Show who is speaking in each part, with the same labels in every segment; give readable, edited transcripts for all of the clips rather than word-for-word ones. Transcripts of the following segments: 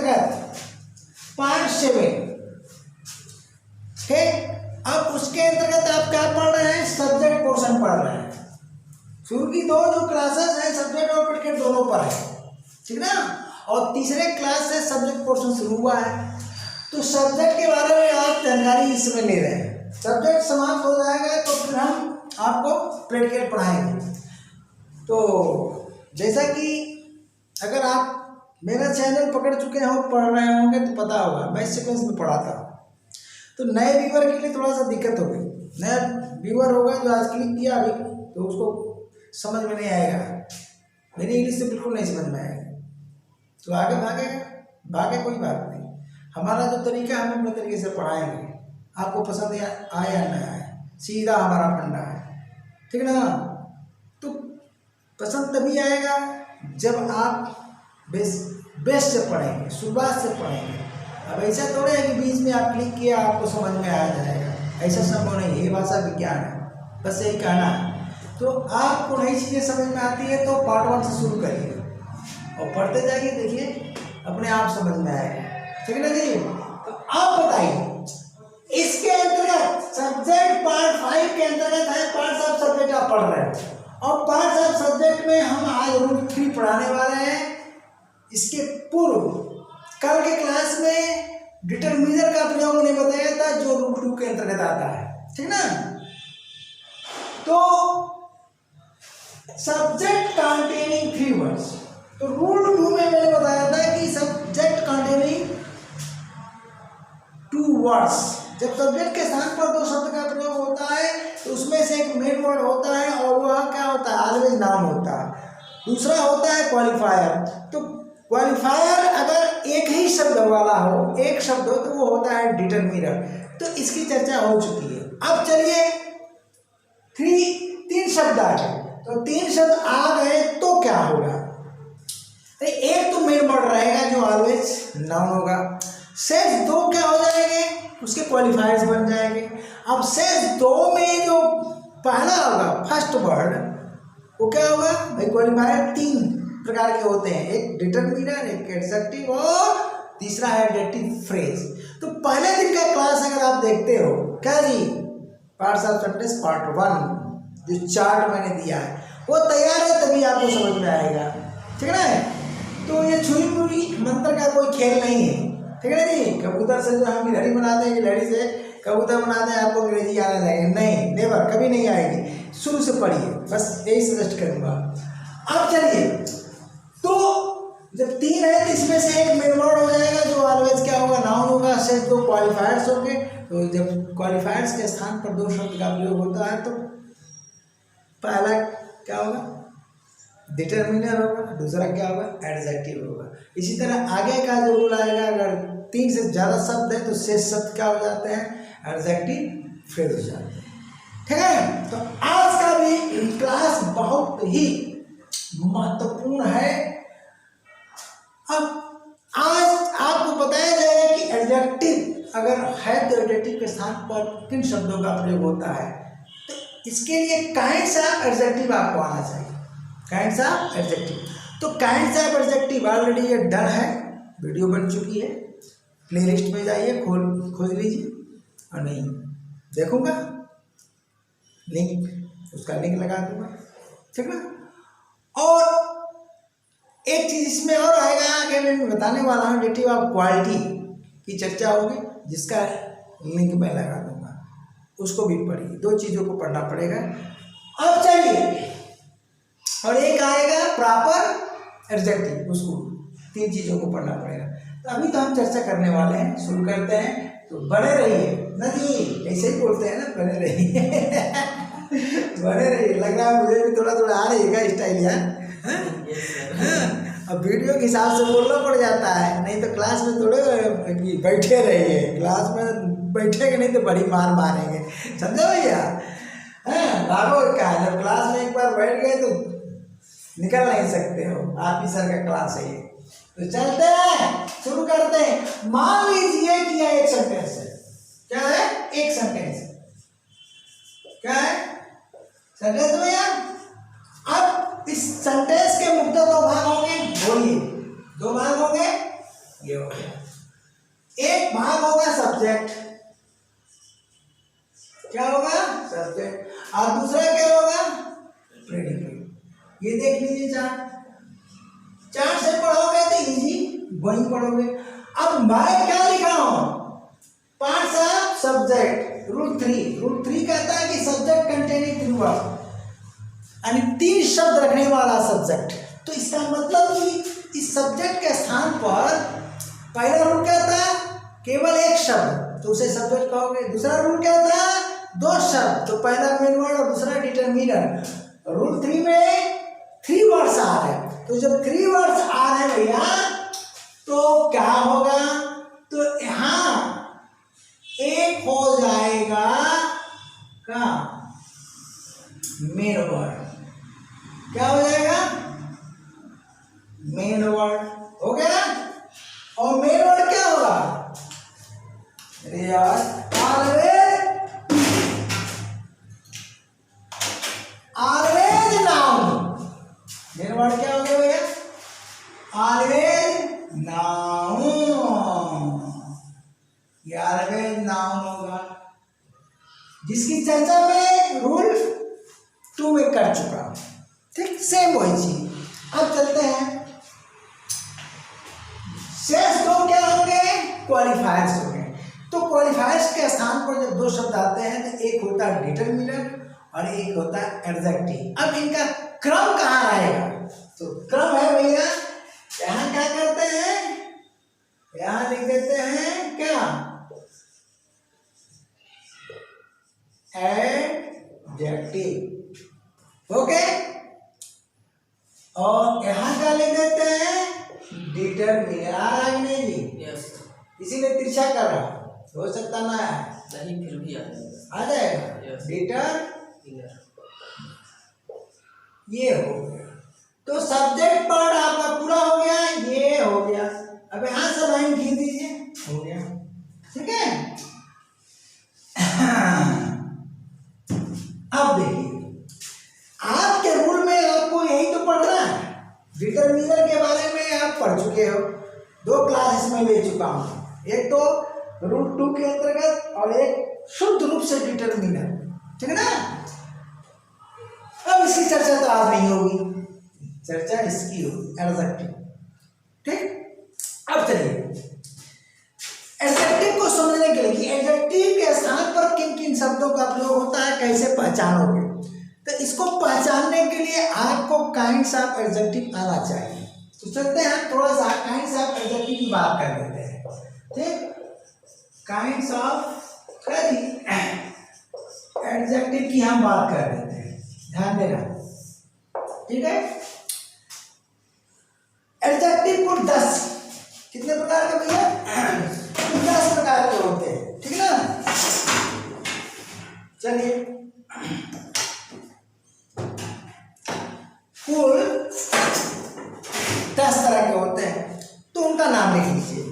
Speaker 1: अंतर्गत पार्ट 7, ठीक। अब उसके अंतर्गत आप क्या पढ़ रहे हैं, सब्जेक्ट पोर्शन पढ़ रहे हैं। शुरू की दो जो क्लासेस हैं सब्जेक्ट और प्रेडिकेट दोनों पर है, ठीक ना। और तीसरे क्लास से सब्जेक्ट पोर्शन शुरू हुआ है, तो सब्जेक्ट के बारे में आप जानकारी इसमें ले रहे हैं। सब्जेक्ट समाप्त हो जाएगा तो फिर हम आपको प्रेडिकेट पढ़ाएंगे। तो जैसा कि अगर आप मेरा चैनल पकड़ चुके हो, पढ़ रहे होंगे तो पता होगा मैं सीक्वेंस में पढ़ाता हूँ। तो नए व्यूअर के लिए थोड़ा सा दिक्कत हो गई। नया व्यूअर होगा जो आज क्लिक किया अभी, तो उसको समझ में नहीं आएगा, मेरी इंग्लिश से बिल्कुल नहीं समझ में आएगा, तो आगे भागे कोई बात नहीं। हमारा जो तरीका है हम अपने तरीके से पढ़ाएंगे, आपको पसंद आए या ना आए, सीधा हमारा फंडा है, ठीक ना। तो पसंद तभी आएगा जब आप बेस से पढ़ेंगे, शुरुआत से पढ़ेंगे। अब ऐसा थोड़ा है कि बीच में आप क्लिक किया आपको समझ में आ जाएगा, ऐसा संभव नहीं है। ये भाषा विज्ञान है, बस यही कहना है। तो आपको नई चीज़ें समझ में आती है तो पार्ट 1 से शुरू करिए और पढ़ते जाइए, देखिए अपने आप समझ में आएगा, ठीक है ना जी। तो आप बताइए इसके अंतर्गत सब्जेक्ट पार्ट 5 के अंतर्गत है पार्ट्स ऑफ सब्जेक्ट आप पढ़ रहे हैं, और पार्ट्स ऑफ सब्जेक्ट में हम आज रूल 3 पढ़ाने वाले हैं। इसके पूर्व कल के क्लास में डिटरमिनर का प्रयोग उन्हें बताया था जो रूल 2 के अंतर्गत आता है, ठीक ना। तो सब्जेक्ट कंटेनिंग 3 वर्ड्स, तो रूल 2 में मैंने बताया था कि सब्जेक्ट कंटेनिंग 2 वर्ड्स, जब सब्जेक्ट के स्थान पर 2 शब्द का प्रयोग होता है तो उसमें से एक मेन वर्ड होता है और वह क्या होता है, ऑलवेज नाउन होता है। दूसरा होता है क्वालिफायर। तो क्वालिफायर अगर एक ही शब्द वाला हो, एक शब्द हो, तो वो होता है डिटरमिनर। तो इसकी चर्चा हो चुकी है। अब चलिए 3 शब्द आ गए, तो 3 शब्द आ गए तो क्या होगा, एक तो मेन वर्ड रहेगा जो ऑलवेज नाउन होगा, शेष 2 क्या हो जाएंगे, उसके क्वालिफायर्स बन जाएंगे। अब शेष 2 में जो पहला होगा फर्स्ट वर्ड वो क्या होगा भाई, क्वालिफायर 3 प्रकार के होते हैं, एक डिटरमिनर, एक एडजेक्टिव और तीसरा है एडजेक्टिव फ्रेज। तो पहले दिन का क्लास अगर आप देखते हो, क्या जी, पार्ट्स ऑफ सेंटेंस पार्ट 1 जो चार्ट मैंने दिया है वो तैयार है, तभी आपको समझ में आएगा, ठीक है ना। तो ये छुरी मुरी मंत्र का कोई खेल नहीं है, ठीक है ना जी। कबूतर से जो हम गिलहरी बनाते हैं, गिलहरी से कबूतर बनाते हैं, आपको अंग्रेजी आने लगे नहीं, नेवर, कभी नहीं आएगी। शुरू से पढ़िए, बस यही सजेस्ट करूँगा। अब चलिए, तो जब 3 है तो इसमें से एक मेन वर्ड हो जाएगा जो ऑलवेज क्या होगा, नाउन होगा, शेष 2 क्वालिफायर्स होंगे। तो जब क्वालिफायर्स के स्थान पर 2 शब्द का प्रयोग होता है तो पहला क्या होगा, डिटरमिनर होगा, दूसरा क्या होगा, एडजेक्टिव होगा। इसी तरह आगे का जो रूल आएगा, अगर 3 से ज़्यादा शब्द है तो शेष शब्द क्या हो जाते हैं, एडजेक्टिव फ्रेज हो जाते हैं, ठीक है। तो आज का भी क्लास बहुत ही महत्वपूर्ण है। अब आज आपको बताया जाएगा कि एडजेक्टिव अगर है तो एडजेक्टिव के स्थान पर किन शब्दों का प्रयोग होता है। तो इसके लिए काइंड सा एडजेक्टिव आपको आना चाहिए, काइंड सा एडजेक्टिव। तो काइंड सा एडजेक्टिव ऑलरेडी ये डन है, वीडियो बन चुकी है, प्लेलिस्ट में जाइए, खोज लीजिए, और नहीं देखूंगा लिंक, उसका लिंक लगा दूंगा, ठीक ना। और एक चीज इसमें और आएगा, आगे मैं बताने वाला हूँ, एडजेक्टिव ऑफ क्वालिटी की चर्चा होगी, जिसका लिंक मैं लगा दूंगा, उसको भी पढ़िए। 2 चीज़ों को पढ़ना पड़ेगा। अब चलिए, और एक आएगा प्रॉपर एडजेक्टिव, उसको 3 चीज़ों को पढ़ना पड़ेगा। तो अभी तो हम चर्चा करने वाले हैं, शुरू करते हैं। तो बने रहिए ना जी, ऐसे ही बोलते हैं ना, बने रहिए बने रहिए। लग रहा है मुझे भी थोड़ा थोड़ा आ रहेगा स्टाइल यार। अब वीडियो के हिसाब से बोलना पड़ जाता है, नहीं तो क्लास में थोड़े बैठे रहिए, क्लास में बैठेंगे नहीं तो बड़ी मार मारेंगे, समझो भैया। भागो क्या, जब क्लास में एक बार बैठ गए तो निकल नहीं सकते हो, आप ही सर का क्लास है ये। तो चलते हैं, शुरू करते हैं। मान लीजिए कि यह एक सेंटेंस है, क्या है, एक सेंटेंस, क्या है सेंटेंस भैया। अब इस सेंटेंस के मुख्यतः 2 भाग होंगे, बोलिए 2 भाग होंगे, ये चार्ट से पढ़ोगे तो इजी वही पढ़ोगे। अब मैं क्या लिखा हूं, पार्ट्स ऑफ सब्जेक्ट, रूल 3 कहता है कि सब्जेक्ट कंटेनिंग 3 वर्ड, यानी 3 शब्द रखने वाला सब्जेक्ट। तो इसका मतलब कि इस सब्जेक्ट के स्थान पर पहला रूल क्या था, केवल एक शब्द, तो उसे सब्जेक्ट कहोगे। दूसरा रूल क्या था, 2 शब्द, तो पहला मेन वर्ड और दूसरा डिटरमिनर। रूल 3 में 3 वर्ड्स आ रहे हैं, तो जब 3 वर्ड्स आ रहे हैं भैया तो क्या होगा, तो यहां एक हो जाएगा क्या, मेन वर्ड। क्या हो जाएगा, मेन वर्ड हो गया। और मेन वर्ड क्या होगा, ऑलवेज नाउन। मेन वर्ड क्या हो गया भैया, ऑलवेज नाउन, ये ऑलवेज नाउन होगा, जिसकी चर्चा में रूल 2 में कर चुका हूं। ठीक, सेम वही चीज। अब चलते हैं, शेष 2 क्या होंगे, क्वालिफायर्स होंगे। तो क्वालिफायर्स के स्थान पर जब 2 शब्द आते हैं तो एक होता है डिटरमिनर और एक होता है एडजेक्टिव। अब इनका क्रम कहाँ रहेगा, तो क्रम है भैया, यहाँ क्या करते हैं, यहाँ लिख देते हैं क्या, एडजेक्टिव, ओके। और यहाँ क्या लिख देते हैं, डिटरमिनर। आ रहा है नहीं जी,
Speaker 2: यस,
Speaker 1: इसीलिए तिरछा कर रहा, हो सकता ना है,
Speaker 2: नहीं फिर भी
Speaker 1: आ जाएगा डिटरमिनर। ये हो गया, तो सब्जेक्ट पार्ट आपका पूरा हो गया, ये हो गया। अब यहां से लाइन खींच दीजिए, हो गया, ठीक है। अब देखिए, आपके रूल में आपको यही तो पढ़ना है, डिटरमिनर के बारे में आप पढ़ चुके हो, 2 क्लास इसमें ले चुका हूं, एक तो रूल 2 के अंतर्गत और एक शुद्ध रूप से डिटरमिनर, ठीक है ना। अब इसकी चर्चा तो आज नहीं होगी, चर्चा इसकी होगी एडजेक्टिव, ठीक। अब चलिए एडजेक्टिव को समझने के लिए कि एडजेक्टिव के स्थान पर किन किन शब्दों का प्रयोग होता है, कैसे पहचानोगे, तो इसको पहचानने के लिए आपको काइंड्स ऑफ एडजेक्टिव आना चाहिए। तो चलते हैं थोड़ा सा काइंड्स ऑफ एडजेक्टिव की बात कर लेते हैं, ठीक। काइंड्स ऑफ एडजेक्टिव की हम बात कर लेते हैं, ध्यान देना, ठीक है। एडजेक्टिव को 10 कितने प्रकार के भैया, 10 प्रकार के होते हैं, ठीक है ना। चलिए कुल 10 तरह के होते हैं, तो उनका नाम लिख लीजिए,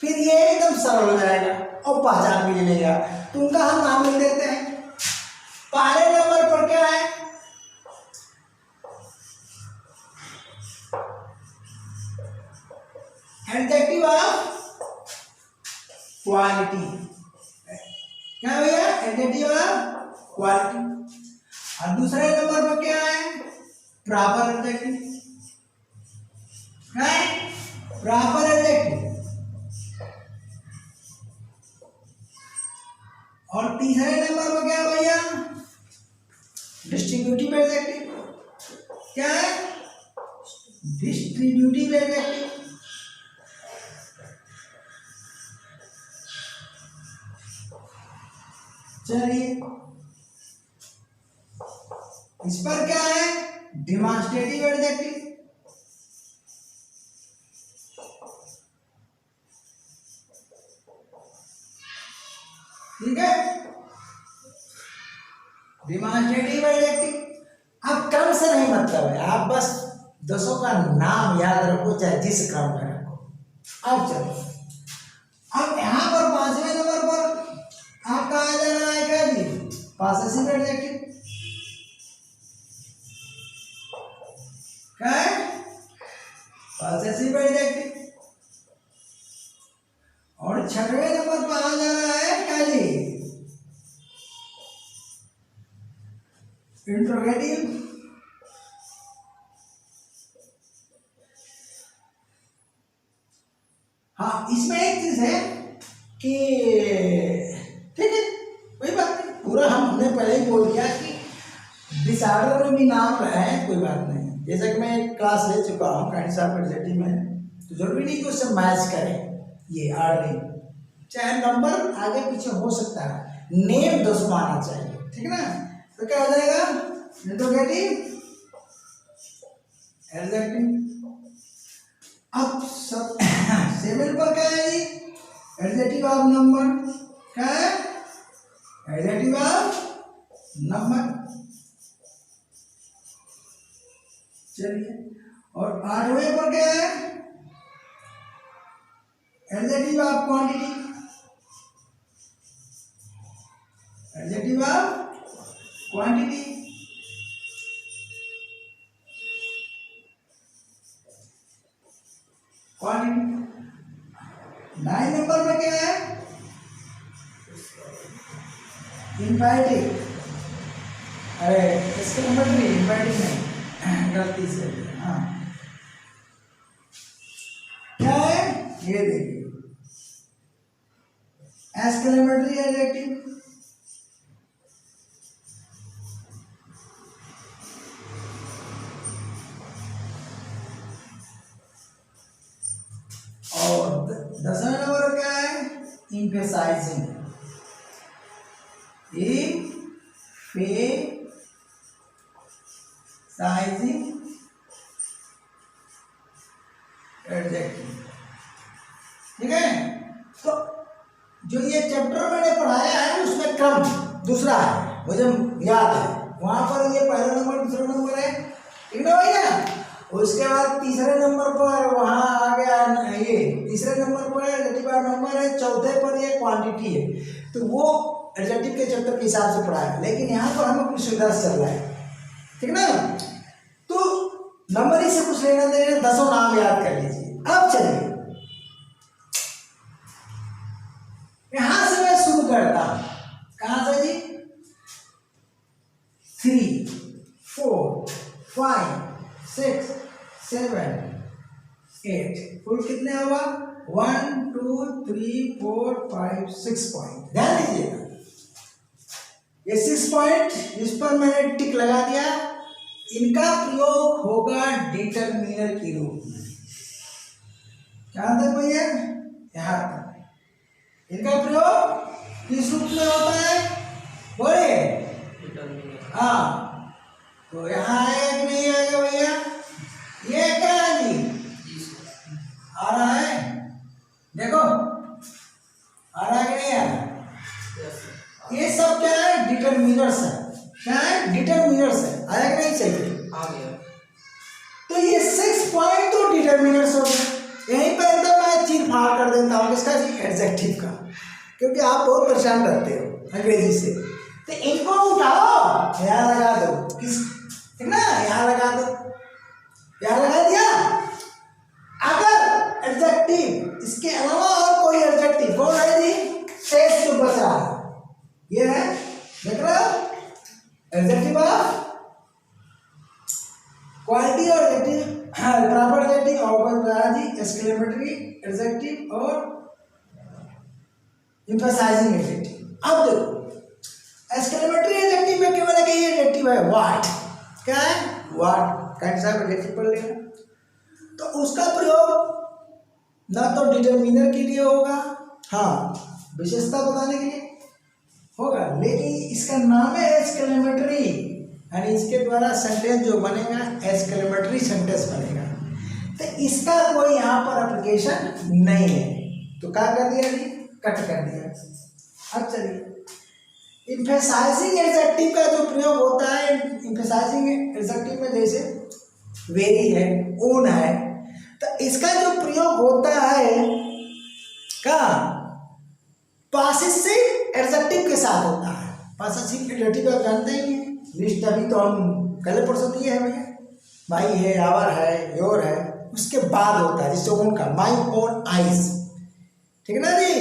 Speaker 1: फिर ये एकदम सरल हो जाएगा और पहचान भी मिलेगा। तो उनका हम नाम लिख देते हैं। पहले नंबर पर क्या है, एडजेक्टिव ऑफ क्वालिटी। क्या भैया, एडजेक्टिव ऑफ क्वालिटी। और दूसरे नंबर पर क्या है, प्रॉपर एडजेक्टिव, क्या है, प्रॉपर एडजेक्टिव। और तीसरे नंबर पर क्या है भैया, डिस्ट्रीब्यूटिव एडजेक्टिव। क्या है, डिस्ट्रीब्यूटिव एडजेक्टिव। चलिए इस पर क्या है, डिमॉन्स्ट्रेटिव एडजेक्टिव। ठीक है, डिमॉन्स्ट्रेटिव एडजेक्टिव। अब क्रम से नहीं मतलब है, आप बस 10 का नाम याद रखो, चाहे जिस क्रम में रखो। अब चलो, अब यहां पर 5वें नंबर पर आपका आ जाना है क्या जी, पॉसेसिव एडजेक्टिव। क्या है, पॉसेसिव एडजेक्टिव। और 6वें नंबर पर आ जाना है क्या जी, इंट्रोगेटिव हाँ इसमें एक चीज है कि ठीक है कोई बात नहीं, पूरा हमने पहले ही बोल दिया कि डिसऑर्डर में भी नाम रहे हैं कोई बात नहीं। जैसे कि मैं क्लास ले चुका हूँ काइंड्स ऑफ एडजेक्टिव में, तो जरूरी नहीं कि उससे मैच करें ये ऑर्डरिंग, चाहे नंबर आगे पीछे हो सकता है, नेम 10 आना चाहिए, ठीक है ना। तो क्या हो जाएगा इंट्रोगेटिव एडजेक्टिव। अब सब 7 पर क्या है जी, एडजेक्टिव ऑफ नंबर, क्या है एडजेक्टिव ऑफ नंबर। चलिए, और 8वें पर क्या है, adjective of quantity, adjective of quantity. Quantity 9 number में क्या है, इम्पैरेटिव, अरे इसके नंबर नहीं, इम्पैरेटिव नहीं, गलती से, हाँ क्या है ये देखिए, एक्सक्लेमेटरी एडजेक्टिव, और 10वें नंबर क्या है, इम्फेसाइजिंग, साइजिंग एडजेक्टिव, ठीक है। तो जो ये चैप्टर मैंने पढ़ाया है उसमें क्रम दूसरा है, मुझे याद है, वहां पर ये पहला नंबर दूसरा नंबर है, ठीक है भैया। उसके बाद तीसरे नंबर पर वहां आ गया ये, तीसरे नंबर पर एडजेक्टिव नंबर है, चौथे पर ये क्वांटिटी है, तो वो एडजेक्टिव के चैप्टर के हिसाब से पढ़ा है, लेकिन यहाँ पर हम अपनी सुविधा से चल रहा है, ठीक ना। तो नंबर ही से कुछ लेना देना, 10 नाम याद कर लीजिए। अब चलिए यहां से मैं शुरू करता हूं, कहां से जी, 3 4 5 6 7 8, कुल कितने हुआ 1 2 3 4 5 6 पॉइंट। ध्यान दीजिएगा ये 6 पॉइंट, इस पर मैंने टिक लगा दिया, इनका प्रयोग होगा डिटरमिनर के रूप में। कहां तक भैया, यहां तक। इनका प्रयोग किस रूप में होता है बोलिए, हाँ, तो यहाँ आएगा कि नहीं आएगा भैया, ये क्या है जी, आ रहा है, देखो आ रहा है कि नहीं आ रहा, ये सब क्या है डिटरमिनर्स है, क्या है डिटरमिनर्स है, आया कि नहीं, चाहिए आ गया। तो ये 6 पॉइंट तो डिटरमिनर्स हो गए, यहीं पर एकदम मैं चीर फाड़ कर देता हूँ किसका, एडजेक्टिव का, क्योंकि आप बहुत परेशान रहते हो अंग्रेजी से, तो इनको उठाओ यहाँ लगा दो, किस, ठीक ना, यहाँ लगा दो, यहाँ लगा दिया। अगर एडजेक्टिव इसके अलावा और कोई एडजेक्टिव कौन है जी, शेष जो बच रहा है ये है, देख रहे हो, एडजेक्टिव ऑफ क्वालिटी और एडजेक्टिव प्रॉपर एडजेक्टिव और जी एक्सक्लेमेटरी एडजेक्टिव और एम्फसाइजिंग एडजेक्टिव। अब देखो एक्सक्लेमेटरी एडजेक्टिव में केवल एक ही एडजेक्टिव है व्हाट, क्या है व्हाट, काइंड ऑफ एडजेक्टिव पढ़ लेना। तो उसका प्रयोग ना तो डिटरमिनर के लिए होगा, हाँ विशेषता बताने के लिए होगा, लेकिन इसका नाम है एक्सक्लेमेटरी, यानी इसके द्वारा सेंटेंस जो बनेगा एक्सक्लेमेटरी सेंटेंस बनेगा, तो इसका कोई यहाँ पर एप्लीकेशन नहीं है, तो क्या कर दिया जी, कट कर दिया। अब चलिए एम्फसाइजिंग एडजेक्टिव का जो प्रयोग होता है, एम्फसाइजिंग एडजेक्टिव में जैसे वेरी है, ओन है, तो इसका जो प्रयोग होता है क्या, पॉसेसिव एडजेक्टिव के साथ होता है। पॉसेसिव एडजेक्टिव आप जानते ही हैं, लिस्ट अभी तो हम कल परसों दिए हैं भैया, भाई है, आवर है, योर है, उसके बाद होता है जिससे ओन का, माई ओन आइज, ठीक है ना जी,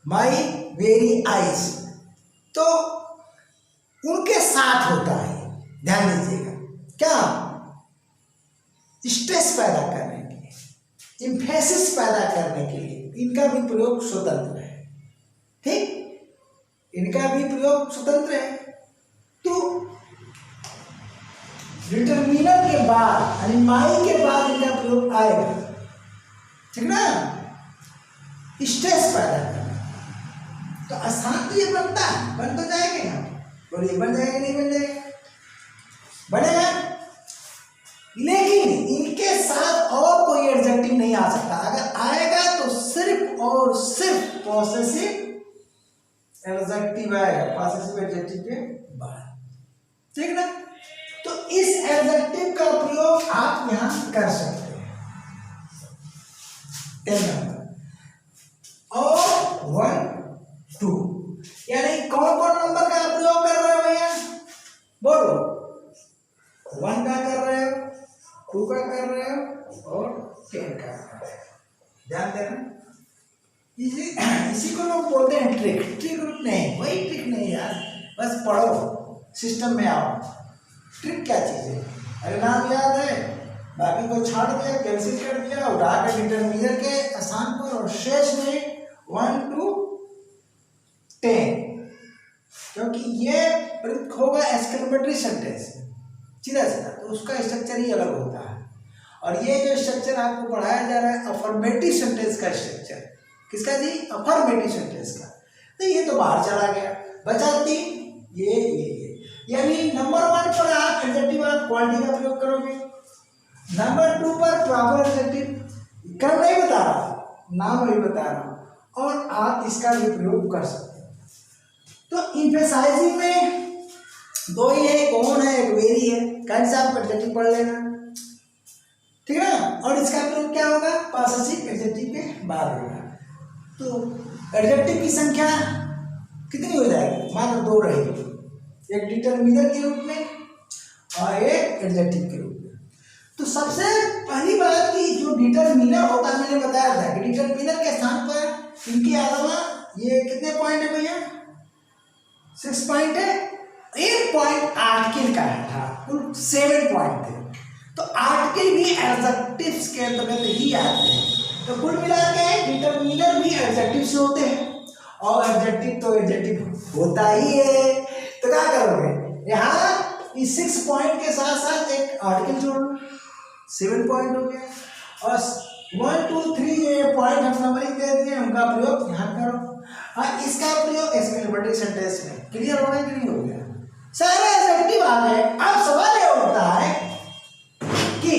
Speaker 1: माई वेरी आइज, तो उनके साथ होता है। ध्यान दीजिएगा, क्या स्ट्रेस पैदा करने के लिए, इम्फेसिस पैदा करने के लिए इनका भी प्रयोग स्वतंत्र है। ठीक, इनका भी प्रयोग स्वतंत्र है। तो डिटर्मिनर के बाद यानी माई के बाद इनका प्रयोग आएगा, ठीक ना, स्ट्रेस पैदा करना। तो आसान तो ये बनता है, बन तो जाएगा ना, बोलिए बन जाएगा नहीं बन जाएगा? बनेगा। लेकिन इनके साथ और कोई एडजेक्टिव नहीं आ सकता। अगर आएगा तो सिर्फ और सिर्फ पॉसेसिव एडजेक्टिव आएगा, पॉसेसिव एडजेक्टिव के बाद, ठीक ना। तो इस एडजेक्टिव का प्रयोग आप यहां कर सकते हैं 10 नंबर और 1 2, यानी कौन कौन नंबर का प्रयोग कर रहे हो भैया? बोलो। 1 का कर रहे हो, 2 का कर रहे हो और 10 का कर रहे हो। ध्यान देना, इसी को लोग बोलते हैं ट्रिक। ट्रिक नहीं, वही ट्रिक नहीं यार, बस पढ़ो, सिस्टम में आओ। ट्रिक क्या चीज़ है? अरे नाम याद है, बाकी को छाड़ दिया, कैंसिल कर दिया, उठा के डिटर्मिनर के आसान पर और शेष में 1 to 10, क्योंकि ये प्रयुक्त होगा एक्सक्लेमेटरी सेंटेंस में सीधा सीधा, तो उसका स्ट्रक्चर ही अलग होता है। और ये जो स्ट्रक्चर आपको पढ़ाया जा रहा है अफर्मेटिव सेंटेंस का स्ट्रक्चर, किसका जी? अफर्मेटिव सेंटेंस का। तो ये तो बाहर चला गया, बचा 3, ये यानी नंबर 1 पर आप एडजेक्टिव और क्वालिटी का प्रयोग करोगे, नंबर 2 पर प्रॉपर एडजेक्टिव, क्रम नहीं बता रहा, नाम नहीं बता रहा, और आप इसका भी प्रयोग कर सकते हो। तो इम्फेसाइजिंग में 2 ही है, एक ऑन है, एक वेरी है, कहीं से आप एडजेक्टिव पढ़ लेना, ठीक है ना। और इसका प्रयोग क्या होगा? पॉसेसिव एडजेक्टिव के बाद होगा। तो एडजेक्टिव की संख्या कितनी हो जाएगी? मात्र 2 रहेगी, एक डिटर्मिनर के रूप में और एक एडजेक्टिव के रूप में। तो सबसे पहली बात कि जो डिटर्मिनर होता है, मैंने बताया था कि डिटर्मिनर के स्थान पर इनके अलावा ये कितने पॉइंट है भैया? 6 पॉइंट है, 1 पॉइंट आर्टिकल का था, कुल 7 पॉइंट थे। तो आर्टिकल भी एडजेक्टिव्स के अंतर्गत ही आते हैं। तो कुल मिला के डिटर्मिनर भी एडजेक्टिव से होते हैं, और एडजेक्टिव तो एडजेक्टिव होता ही है। तो क्या करोगे? यहाँ इस 6 पॉइंट के साथ साथ एक आर्टिकल जोड़ लो, 7 पॉइंट हो गया, और 1 2 3 ये पॉइंट हम नंबरिंग दे दिए, उनका प्रयोग यहाँ करो। हाँ, इसका प्रयोग एक्सक्लेमेटरी सेंटेंस में। क्लियर हो गया कि नहीं हो गया? सारे एडजेक्टिव आ गए। अब सवाल ये होता है कि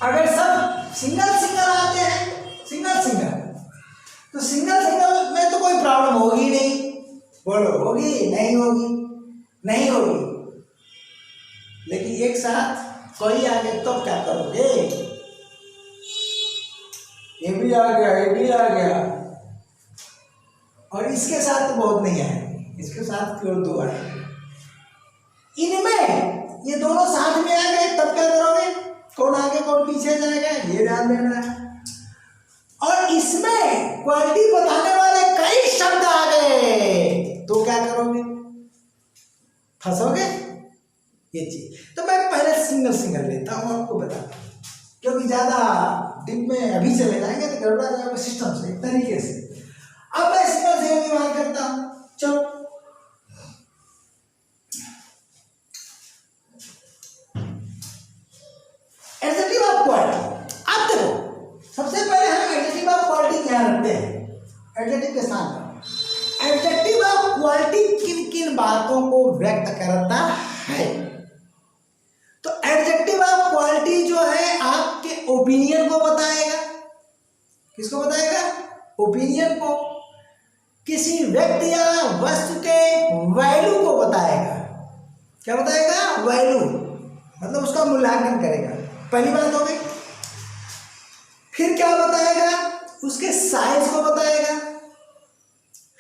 Speaker 1: अगर सब सिंगल सिंगल आते हैं, सिंगल सिंगल, तो सिंगल सिंगल में तो कोई प्रॉब्लम होगी नहीं। बोलो, होगी? नहीं होगी, नहीं होगी। लेकिन एक साथ कोई आ गया तो क्या करोगे? ये भी आ गया, ये भी आ गया, और इसके साथ तो बहुत नहीं आएंगे, इसके साथ केवल 2 आएंगे। इनमें ये दोनों साथ में आ गए, तब क्या करोगे? कौन आगे कौन पीछे जाएगा, ये ध्यान देना है। और इसमें क्वालिटी बताने वाले कई शब्द आ गए, तो क्या करोगे? फंसोगे ये चीज। तो मैं पहले सिंगल सिंगल लेता हूँ, आपको बताता हूँ, क्योंकि ज्यादा डीप में अभी चले जाएंगे तो गड़बड़ा जाएगा सिस्टम से एक तरीके से। अब मैं सिंगल सिंगल की बात करता हूँ। चलो, एडजेक्टिव ऑफ क्वालिटी। अब देखो, सबसे पहले हम एडजेक्टिव ऑफ क्वालिटी ध्यान रखते हैं एडजेक्टिव के स्थान पर। एडजेक्टिव ऑफ क्वालिटी किन किन बातों को व्यक्त करता है? तो एडजेक्टिव ऑफ क्वालिटी जो है आपके ओपिनियन को बताएगा। किसको बताएगा? ओपिनियन को। किसी व्यक्ति या वस्तु के वैल्यू को बताएगा। क्या बताएगा? वैल्यू, मतलब उसका मूल्यांकन करेगा। पहली बात हो गई। फिर क्या बताएगा? उसके साइज को बताएगा,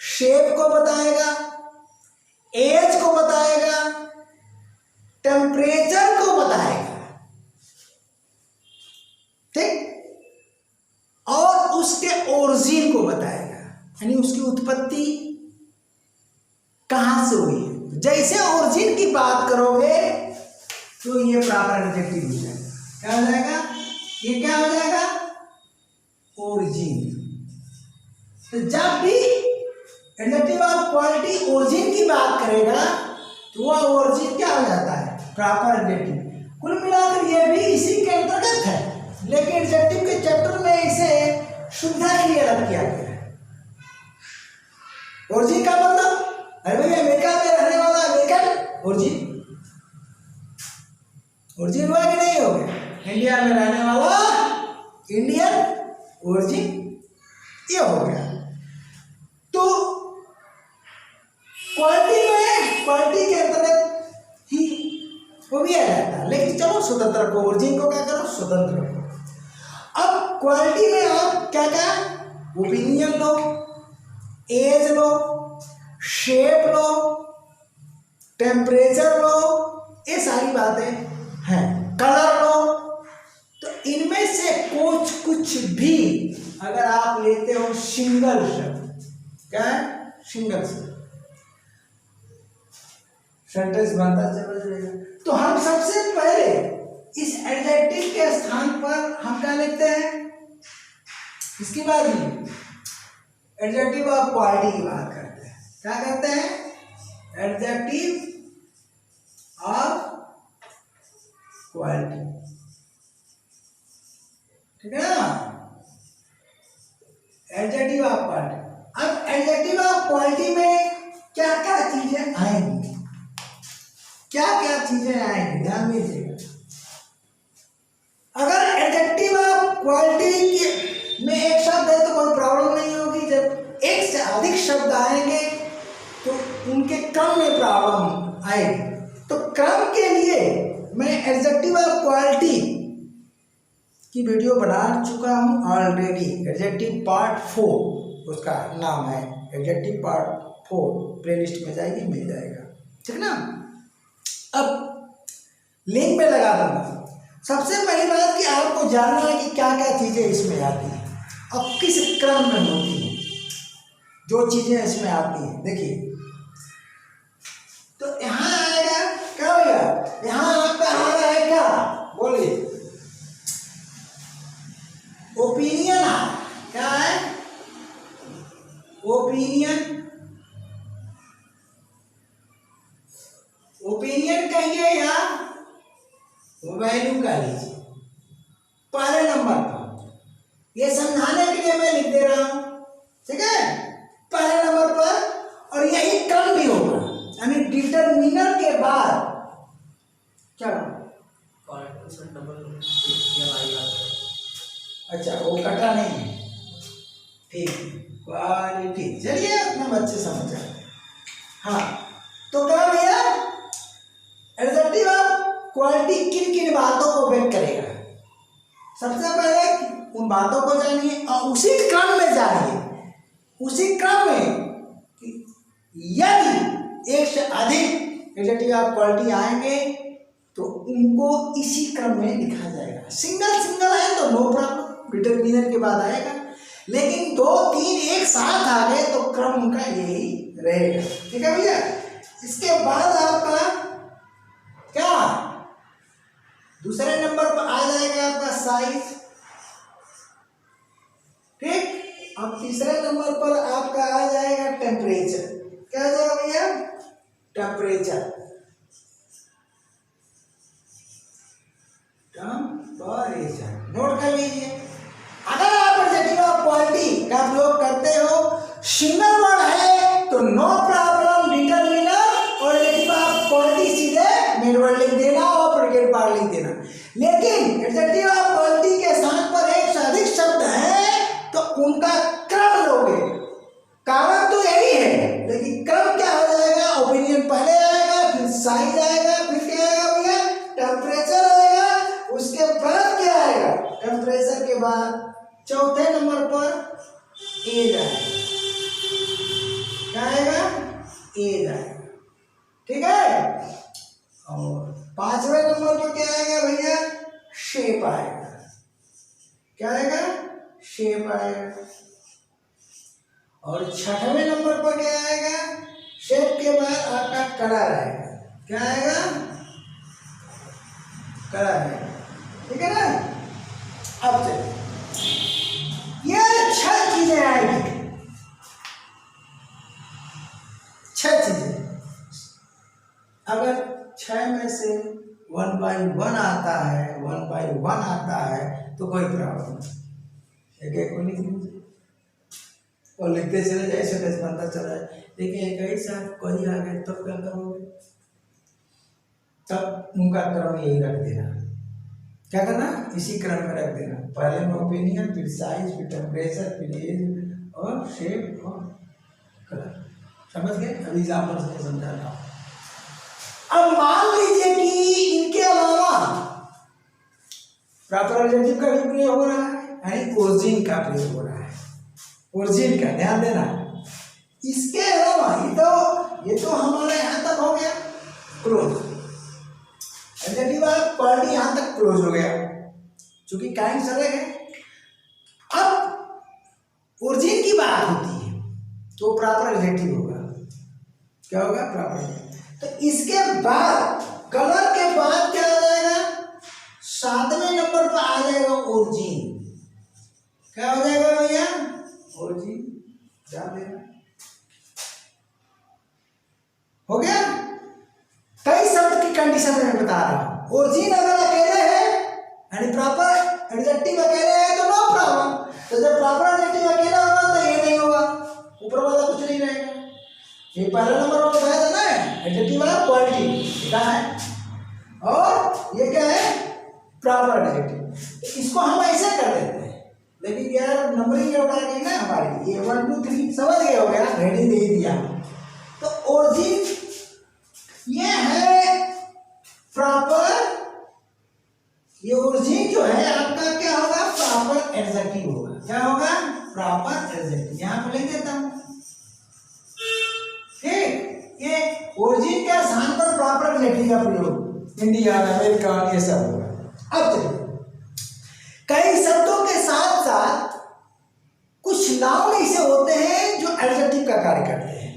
Speaker 1: शेप को बताएगा, एज को बताएगा, टेम्परेचर को बताएगा, ठीक, और उसके ओरिजिन को बताएगा, यानी उसकी उत्पत्ति कहां से हुई है। जैसे ओरिजिन की बात करोगे तो ये प्रॉपर एडजेक्टिव हो जाएगा। क्या हो जाएगा? ये क्या हो जाएगा? तो जब भी एडजेक्टिव ऑफ क्वालिटी ओरिजिन की बात करेगा तो वह ओरिजिन क्या हो जाता है, प्रॉपर एडजेक्टिव। कुल मिलाकर ये भी इसी के अंतर्गत है, लेकिन एडजेक्टिव के चैप्टर में इसे सुविधा के लिए अलग किया गया है। ओरिजिन का मतलब, अरे भैया अमेरिका में रहने वाला अमेरिकन ओरिजिन, ओरिजिन हुआ कि नहीं हो गया। इंडिया में रहने वाला इंडियन ओरिजिन, ये हो गया। तो क्वालिटी में, क्वालिटी के अंतर्गत ही वो भी आ जाता है, लेकिन चलो स्वतंत्र रखो, ओरिजिन को क्या करो, स्वतंत्र रखो। अब क्वालिटी में आप क्या क्या, ओपिनियन लो, एज लो, शेप लो, टेम्परेचर लो, ये सारी बातें हैं, कलर लो। तो इनमें से कुछ भी अगर आप लेते हो सिंगल शब्द, क्या है, सिंगल शब्द, सेंटेंस बनता चलेगा। तो हम सबसे पहले इस एडजेक्टिव के स्थान पर हम क्या लिखते हैं, इसकी बात नहीं, एडजेक्टिव ऑफ क्वालिटी की बात करते हैं। क्या करते हैं, एडजेक्टिव ऑफ क्वालिटी, ठीक है ना, एडजेक्टिव ऑफ क्वालिटी। अब एडजेक्टिव ऑफ क्वालिटी में क्या क्या चीजें आएंगी, क्या क्या चीजें आएंगी, ध्यान दीजिएगा। अगर एडजेक्टिव ऑफ क्वालिटी में एक शब्द है तो कोई प्रॉब्लम नहीं होगी, जब एक से अधिक शब्द आएंगे तो उनके क्रम में प्रॉब्लम आएगी। तो क्रम के लिए मैं एडजेक्टिव ऑफ क्वालिटी की वीडियो बना चुका हूँ ऑलरेडी, एडजेक्टिव पार्ट 4 उसका नाम है, एडजेक्टिव पार्ट 4, प्लेलिस्ट में जाइए मिल जाएगा, ठीक ना। अब लिंक पे लगा दूंगा। सबसे पहली बात कि आपको जानना है कि क्या क्या चीजें इसमें आती हैं और किस क्रम में होती हैं जो चीजें इसमें आती हैं। देखिए, तो यहाँ आएगा क्या होगा, यहाँ आपका आ रहा है क्या, बोलिए, ओपिनियन। क्या है, ओपिनियन, ओपिनियन कहिए या वैल्यू का लीजिए। पहले नंबर पर, ये समझाने के लिए मैं लिख दे रहा हूं, ठीक है, पहले नंबर पर। और यही क्रम भी होगा, यानी डिटरमिनर के बाद क्या, अच्छा वो कटा नहीं है, ठीक, क्वालिटी, चलिए अपने बच्चे समझ जाए। हाँ, तो क्या भैया, एडजेक्टिव ऑफ क्वालिटी किन किन बातों को व्यक्त करेगा। सबसे पहले उन बातों को जानिए और उसी क्रम में जानिए, उसी क्रम में यदि एक से अधिक एडजेक्टिव ऑफ क्वालिटी आएंगे तो उनको इसी क्रम में लिखा जाएगा। सिंगल सिंगल है तो नो प्रॉब्लम, डिटरमिनर के बाद आएगा, लेकिन 2 3 एक साथ आ गए तो क्रम उनका यही रहेगा, ठीक है भैया। इसके बाद आपका क्या, दूसरे नंबर पर आ जाएगा आपका साइज, ठीक। अब तीसरे नंबर पर आपका आ जाएगा टेम्परेचर। क्या आ जाएगा भैया, टेम्परेचर, टेम्परेचर, नोट कर लीजिए। अगर आप एडजेक्टिव ऑफ क्वालिटी का प्रयोग करते हो, सिंगल वर्ड है तो नो प्रॉब्लम, डिटरमिनर और एडजेक्टिव ऑफ क्वालिटी सीधे मेन वर्ड लिख देना और प्रेडिकेट पार्ट लिख देना। लेकिन एडजेक्टिव ऑफ क्वालिटी के स्थान पर एक से अधिक शब्द है तो उनका क्रम लोगे। कारण तो यही है, लेकिन क्रम क्या हो जाएगा, ओपिनियन पहले आएगा, फिर साइज आएगा, फिर क्या आएगा भैया, टेम्परेचर आएगा, उसके बाद क्या आएगा, टेम्परेचर के बाद चौथे नंबर पर एज आएगा। क्या आएगा, एज आएगा, ठीक है। और 5वें नंबर पर क्या आएगा भैया, शेप आएगा। क्या आएगा, शेप आएगा। और 6वें नंबर पर क्या आएगा, शेप के बाद आपका कलर आएगा। क्या आएगा, कलर आएगा, ठीक है ना। अब चलिए, ये 6 चीजें आएगी, 1/1 आता है, 1/1 आता है, तो कोई प्रॉब्लम नहीं, एक एक को लिख लीजिए और लिखते चले जाए, सेंटेंस बनता चला जाए। देखिए एक ही साथ कोई आ गए तब क्या करोगे, तब उनका क्रम यही रख देना, क्या करना, इसी क्रम में रख देना, पहले में ओपिनियन, फिर साइज, फिर टेम्परेचर, फिर एज और शेप और कलर। समझ गए? अभी एग्जाम्पल से समझा रहा हूँ। अब मान लीजिए कि इनके अलावा प्रॉपर एडजेक्टिव का भी प्रयोग हो रहा है, यानी ओरिजिन का प्रयोग हो रहा है, ओरिजिन का ध्यान देना। इसके अलावा ये तो हमारे यहां तक हो गया क्लोज, एडजेक्टिव क्वालिटी यहां तक क्लोज हो गया, चूंकि काइंड अलग है। अब ओरिजिन की बात होती है तो प्रॉपर एडजेक्टिव होगा, क्या होगा, प्रॉपर एडजेक्टिव। तो इसके बाद कलर के बाद क्या आ जाएगा, 7वें नंबर पर आ जाएगा ओरिजिन। क्या हो जाएगा भैया, ओरिजिन। ध्यान देना, हो गया। कई शब्द की कंडीशन में बता रहा हूं, ओरिजिन अगर अकेले है यानी प्रॉपर एडजेक्टिव अकेले है तो नो प्रॉब्लम, तो जब प्रॉपर एडजेक्टिव अकेला होगा तो ये नहीं होगा, ऊपर वाला कुछ नहीं रहेगा। ये पहला नंबर वो बताया था ना, एडजेक्टिव वाला क्वालिटी क्या है, और ये क्या है, प्रॉपर एडजेक्टिव। तो इसको हम ऐसे कर देते हैं, लेकिन यार नंबरिंग उड़ा गई ना हमारी, ये 1 2 3 समझ गए हो गया, रेडी दे दिया। तो ओरिजिन ये है प्रॉपर, ये ओरिजिन जो है आपका क्या होगा, प्रॉपर एडजेक्टिव होगा। क्या होगा, प्रॉपर एडजेक्टिव। यहां पर लिख देता हूं, ठीक। ये ओरिजिन के स्थान पर प्रॉपर एडजेक्टिव का प्रयोग इंडिया, अमेरिका, ये सब होगा। अब चलिए, कई शब्दों के साथ साथ कुछ नाउन ऐसे होते हैं जो एडजेक्टिव का कार्य करते हैं।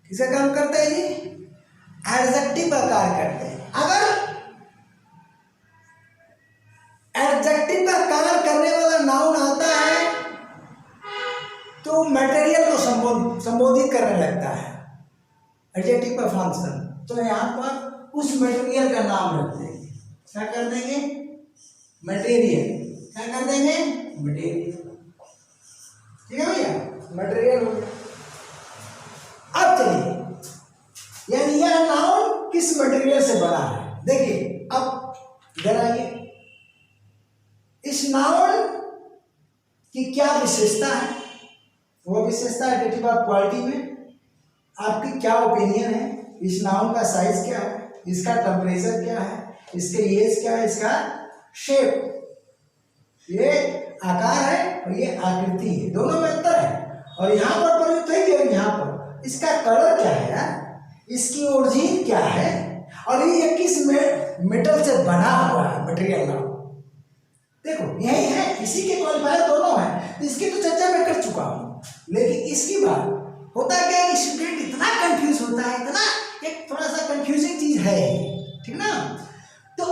Speaker 1: किसका काम करते हैं जी, एडजेक्टिव का कार्य करते हैं। अगर एडजेक्टिव का कार्य करने वाला नाउन आता है तो मटेरियल को संबोधित करने लगता है, एडजेक्टिव का फंक्शन। तो यहाँ पर उस मटेरियल का नाम रख देंगे, क्या कर देंगे, मटेरियल। क्या कर देंगे, मटेरियल। ठीक है भैया, मटेरियल हो गया। अब चलिए, यानी यह नाउन किस मटेरियल से बना है, देखिए। अब इधर आइए, इस नाउन की क्या विशेषता है, वो विशेषता एडजेक्टिव ऑफ क्वालिटी में आपकी क्या ओपिनियन है, इस नाउन का साइज क्या है, इसका टेम्परेचर क्या है, इसके एज क्या है, इसका शेप, ये आकार है और ये आकृति है, दोनों में अंतर है। और यहाँ पर प्रयुक्त है कि यहाँ पर इसका कलर क्या है यार, इसकी ओरिजिन क्या है, और ये किस मेटल से बना हुआ है, मटेरियल नाम। देखो यही है, इसी के क्वालिफायर दोनों हैं, इसकी तो चर्चा मैं कर चुका हूँ। लेकिन इसकी बात होता है क्या, स्टूडेंट इतना कंफ्यूज होता है, इतना एक थोड़ा सा कंफ्यूजिंग चीज है, ठीक ना। तो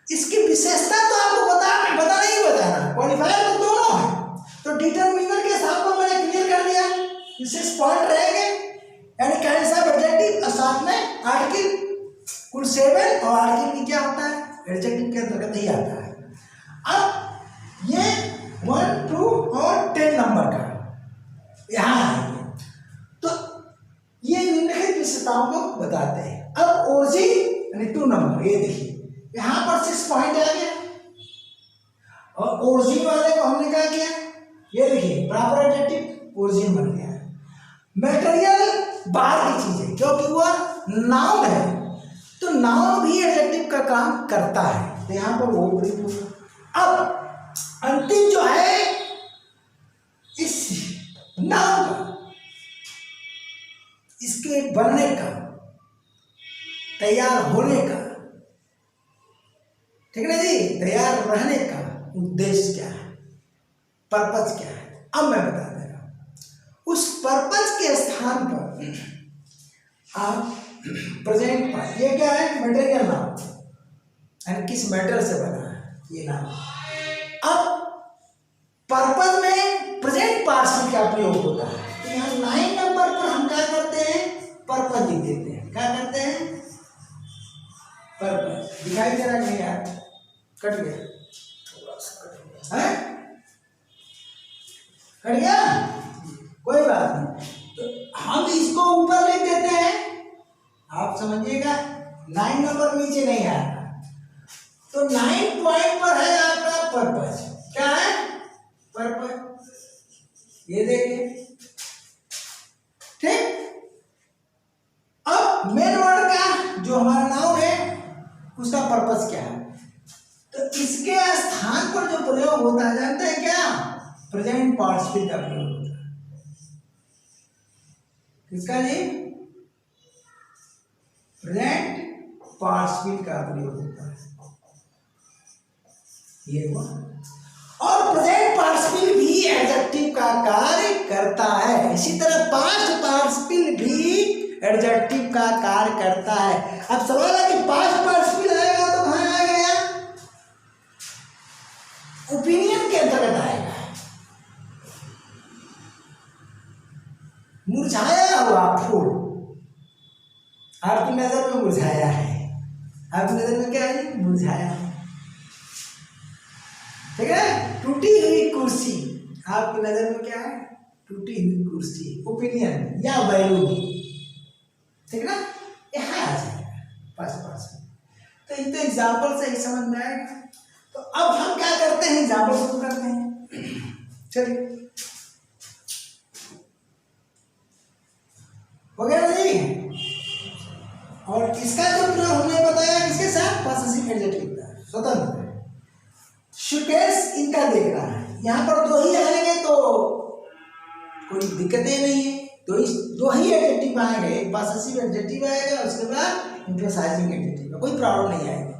Speaker 1: इसकी विशेषता तो आपको बताना ही बताना, क्वालिफायर तो दोनों है। तो डिटरमिनर के साथ में मैंने क्लियर कर दिया, विशेष पॉइंट रहेंगे, यानी काइंड्स ऑफ एडजेक्टिव और साथ में आर्टिकल, कुल 7, और आर्टिकल भी क्या होता है, एडजेक्टिव के अंतर्गत ही आता है। अब ये 1 2 और 10 नंबर का यहाँ आएंगे, तो ये निम्नलिखित विशेषताओं को बताते हैं। अब ओरिजिन यानी 2 नंबर, ये देखिए यहाँ पर 6 पॉइंट आ गया, और ओरिजिन वाले को हमने क्या किया, ये देखिए प्रॉपर एडजेक्टिव ओरिजिन बन गया। मटेरियल बाहर की चीज है, क्योंकि वह नाउन है, तो नाउन भी एडजेक्टिव का काम करता है, तो यहाँ पर वो प्रयुक्त होगा। अब अंतिम जो है इस नाउन का, इसके बनने का, तैयार होने का, ठीक है जी, तैयार रहने का उद्देश्य क्या है, पर्पज क्या है। अब मैं बता दे रहा हूं, उस पर्पज के स्थान पर आप प्रेजेंट पर, ये क्या है, मटेरियल नाम, यानी किस मेटल से बना है ये नाम। अब पर्पज में प्रेजेंट पार्टिसिपल का प्रयोग होता है, तो यहाँ 9 नंबर पर हम क्या करते हैं, पर्पज लिख देते हैं। क्या करते हैं, पर्पज। दिखाई दे रहा नहीं यार? कट गया, थोड़ा सा कट गया है, कट गया, कोई बात नहीं। तो हम इसको ऊपर लिख देते हैं, आप समझिएगा 9 नंबर नीचे नहीं आएगा। तो 9 पॉइंट पर है आपका पर्पस। क्या है? पर्पस। ये देखिए, ठीक। अब मेन वर्ड का जो हमारा नाउन है उसका पर्पस क्या है? तो इसके स्थान पर जो प्रयोग होता है जानते हैं क्या? प्रेजेंट पार्टिसिपल का प्रयोग होता है। किसका जी? प्रेजेंट पार्टिसिपल का प्रयोग होता है। ये हुआ। और प्रेजेंट पार्टिसिपल भी एडजेक्टिव का कार्य करता है, इसी तरह पास्ट पार्टिसिपल भी एडजेक्टिव का कार्य करता है। अब सवाल है कि पास्ट पार्टिसिपल आएगा तो कहां आएगा? ओपिनियन के अंतर्गत आएगा। मुरझाया हुआ फूल आपकी नजर में मुरझाया है, आपकी नजर में क्या है? मुरझाया है, ठीक है। टूटी हुई कुर्सी आपकी नजर में क्या है? टूटी हुई कुर्सी। ओपिनियन या वैल्यू, ठीक ना, यहाँ आ जाएगा पास। तो इन तो एग्जाम्पल से ही समझ में आएगा। तो अब हम क्या करते हैं? एग्जाम्पल शुरू करते हैं। चलिए, हो गया ना जी? और इसका जो प्रयोग हमने बताया किसके साथ? पॉसेसिव एडजेक्टिव का, स्वतंत्र। सुकेश इनका देखना है, यहाँ पर दो ही आएंगे तो कोई दिक्कतें नहीं है। तो इस दो ही एडजेक्टिव आएंगे, एक पॉसेसिव एडजेक्टिव आएगा, उसके बाद एम्फसाइजिंग एडजेक्टिव, कोई प्रॉब्लम नहीं आएगी।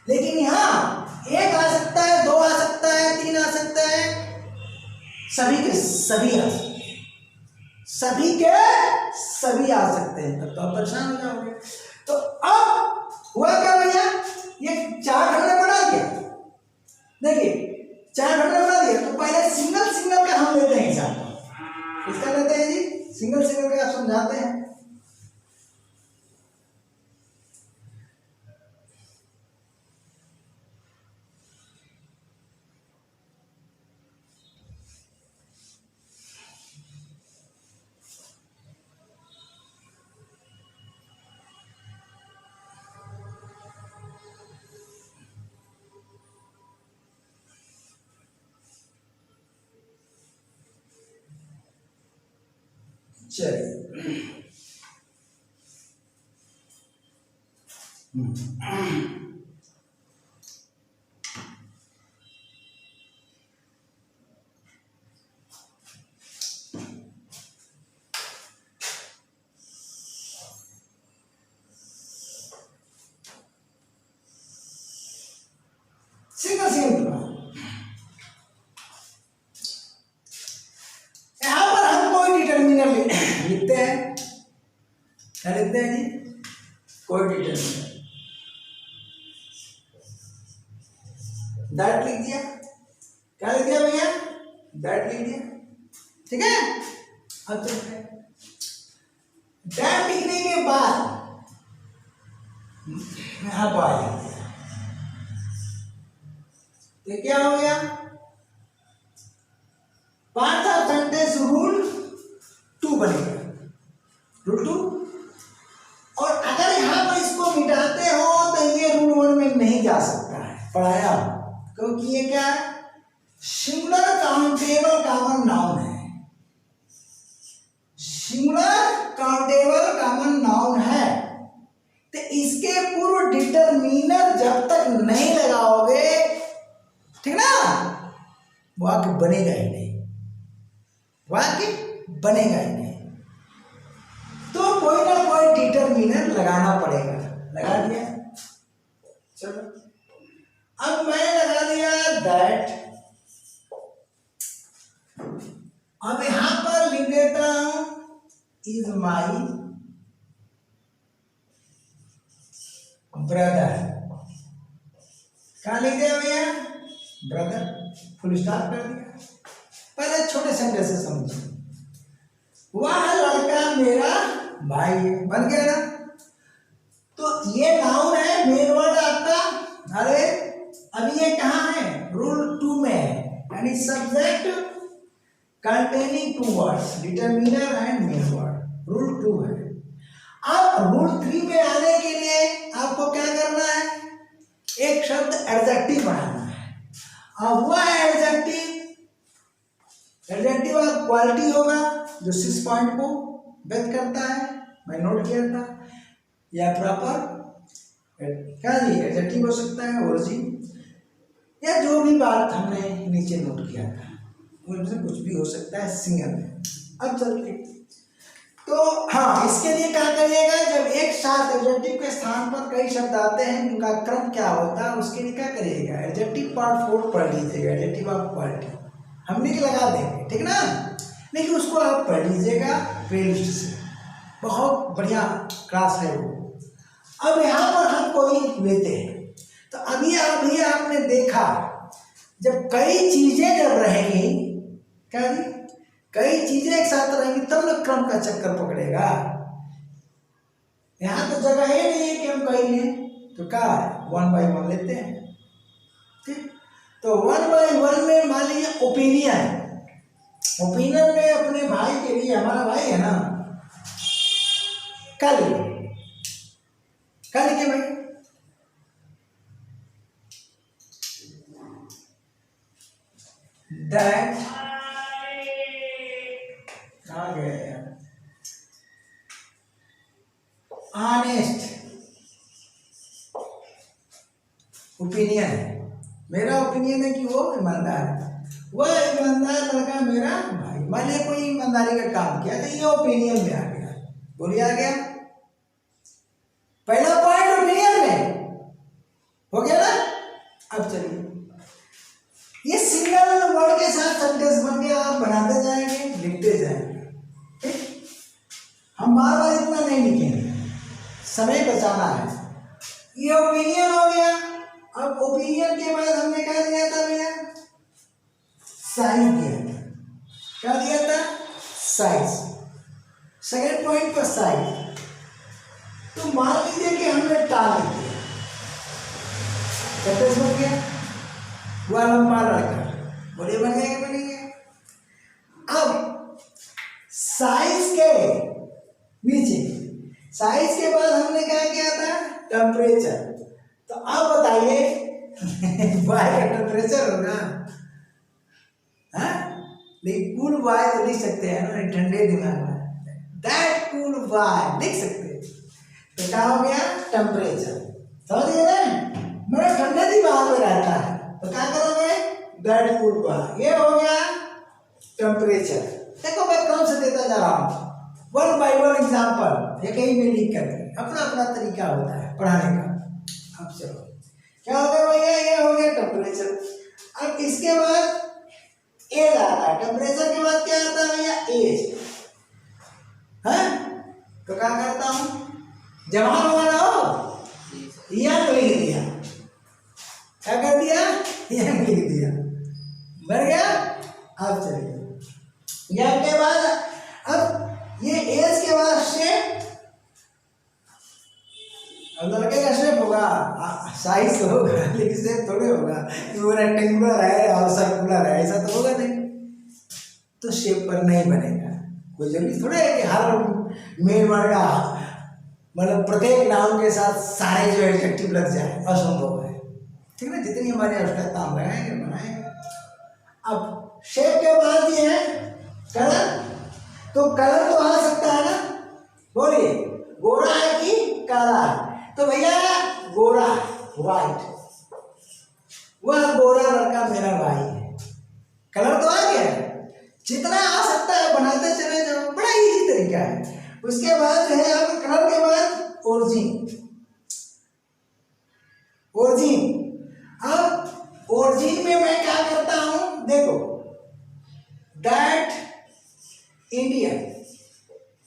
Speaker 1: लेकिन यहाँ एक आ सकता है, दो आ सकता है, तीन आ सकता है, सभी के सभी आ सकते हैं, सभी के सभी आ सकते हैं, तब तो आप परेशान हो जाओगे। तो अब हुआ क्या भैया? ये 4 हमने बना दिया, देखिए 4 हमने बना दिया। तो पहले सिंगल का हम लेते हैं हिसाब, इसका लेते हैं जी, सिंगल का आप समझाते हैं। चलिए, सिंगल यहां पर हम कोई डिटर्मिनर लिखते हैं। क्या लिखते हैं जी? कोई डिटर्मिनर, दैट लिख दिया। क्या लिख दिया भैया? दैट लिख दिया, ठीक है। अब चलते हैं, दैट लिखने के बाद यहां पर आ जाते हैं, तो क्या हो गया? पार्ट ऑफ सेंटेंस रूल 2 बनेगा, रूल 2। और अगर यहां पर इसको मिटाते हो तो ये रूल 1 में नहीं जा सकता है, पढ़ाया, क्योंकि ये क्या है? सिंगुलर काउंटेबल कॉमन नाउन है, सिंगुलर काउंटेबल कॉमन नाउन है। तो इसके पूर्व डिटरमिनर जब तक नहीं लगाओगे, ठीक ना, वाक्य बनेगा ही नहीं, वाक्य बनेगा ही नहीं। तो कोई ना कोई डिटरमिनर लगाना पड़ेगा। लगा दिया, चलो अब मैंने लगा दिया दैट। अब यहां पर लिख देता हूं इज माई ब्रदर। क्या लिख दिया भैया? ब्रदर, फुल स्टॉप कर दिया। पहले छोटे सेंटेंस से समझिए, वह लड़का मेरा भाई है, बन गया ना। तो ये नाउन है, मेन वर्ड आपका अरे अभी ये कहाँ है, रूल 2 में है, यानी subject containing 2 words, determiner and main word, rule 2 है। अब रूल 3 में आने के लिए आपको क्या करना है, एक शब्द एडजेक्टिव बनाना है। अब वह एडजेक्टिव आप क्वालिटी होगा जो 6 पॉइंट को व्यक्त करता है, मैं नोट किया था, या प्रॉपर क्या जी एडजेक्टिव हो सकता है, ओरिजिन, या जो भी बात हमने नीचे नोट किया था उनमें कुछ भी हो सकता है सिंगल में। अब चलिए, तो हाँ, इसके लिए क्या करिएगा, जब एक साथ एडजेक्टिव के स्थान पर कई शब्द आते हैं उनका क्रम क्या होता है, उसके लिए क्या करिएगा, एडजेक्टिव पार्ट 4 पढ़ लीजिएगा, एडजेक्टिव ऑफ क्वालिटी हम लिख लगा देंगे, ठीक ना, लेकिन उसको आप पढ़ लीजिएगा प्लेलिस्ट से, बहुत बढ़िया क्लास है वो। अब यहाँ पर हम कोई लेते हैं, तो अभी आपने देखा जब कई चीजें जब रहेंगी, क्या जी, कई चीजें एक साथ रहेंगी तब ना क्रम का चक्कर पकड़ेगा। यहाँ तो जगह ही नहीं है कि हम कहीं लें, तो क्या है 1 बाय 1 लेते हैं, ठीक। तो 1 बाय 1 में मान लीजिए ओपिनियन में अपने भाई के लिए, हमारा भाई है ना, कल लिखे भाई, दैट आ गया ऑनेस्ट ओपिनियन है, मेरा ओपिनियन है कि वो ईमानदार है, वह ईमानदार लड़का मेरा भाई, मैंने कोई ईमानदारी का काम किया तो ये ओपिनियन में आ गया, बोलिए आ गया, पहला पॉइंट ओपिनियन में हो गया ना। अब चलिए, ये सिंगल वर्ड के साथ सेंटेंस बन गया, आप बनाते जाएंगे, लिखते जाएंगे, ठीक। हम बार बार इतना नहीं लिखेंगे, समय बचाना है। ये ओपिनियन हो गया। अब ओपिनियन के बाद हमने क्या दिया था भैया, साइज दिया था, क्या दिया था, साइज, सेकेंड पॉइंट पर साइज। तो मान लीजिए कि हमने टाल दिया, सेंटेंस बन गया, वह लंबा लड़का, बोलिए बन गया कि बन गया। अब साइज के नीचे, साइज के बाद हमने क्या किया था, टेम्परेचर। तो अब बताइए वाय का टेम्परेचर होगा, हाँ, लेकिन कूल वाय तो लिख सकते हैं ना, ठंडे दिमाग में, दैट कूल वाय लिख सकते हैं, तो क्या हो गया, टेम्परेचर, समझिए ना, मेरा ठंडे दिमाग में रहता है, तो क्या करोगे, दैट कूल वाय, ये हो गया टेम्परेचर। देखो मैं कौन से देता जा रहा हूँ, 1 बाय 1 एग्जाम्पल, एक ही में लिख कर, अपना अपना तरीका होता है पढ़ाने का। अब चलो, क्या हो गया भैया, ये हो गया टेम्परेचर। अब इसके बाद एज आता है, टेम्परेचर के बाद क्या आता है भैया, एज है, तो क्या करता हूँ, जवान होगा ना हो, यंग लिख दिया, क्या कर दिया, यंग लिख दिया, बढ़ गया। अब चलिए, यंग के बाद अब ये एज के बाद शेप, अब लड़के का शेप होगा, साइज तो होगा लेकिन शेप थोड़े होगा कि वो रेक्टेंगुलर है और सर्कुलर है, ऐसा तो होगा नहीं, तो शेप पर नहीं बनेगा। कोई जरूरी थोड़ा है कि हर मेन वर्ड का मतलब प्रत्येक नाउन के साथ सारे जो एडजेक्टिव लग जाए, असंभव है, ठीक है ना, जितनी हमारी आवश्यकता हम लगाएंगे बनाएंगे। अब शेप के बाद ये है कलर, तो कलर तो आ सकता है ना, बोलिए गोरा है कि काला है, तो भैया गोरा व्हाइट, वह गोरा लड़का मेरा भाई है, कलर तो आ गया, जितना आ सकता है बनाते चले जाओ, बड़ा इजी तरीका है। उसके बाद जो है आपके कलर के बाद ओरिजिन, अब ओरिजिन में मैं क्या करता हूं, देखो दैट इंडियन,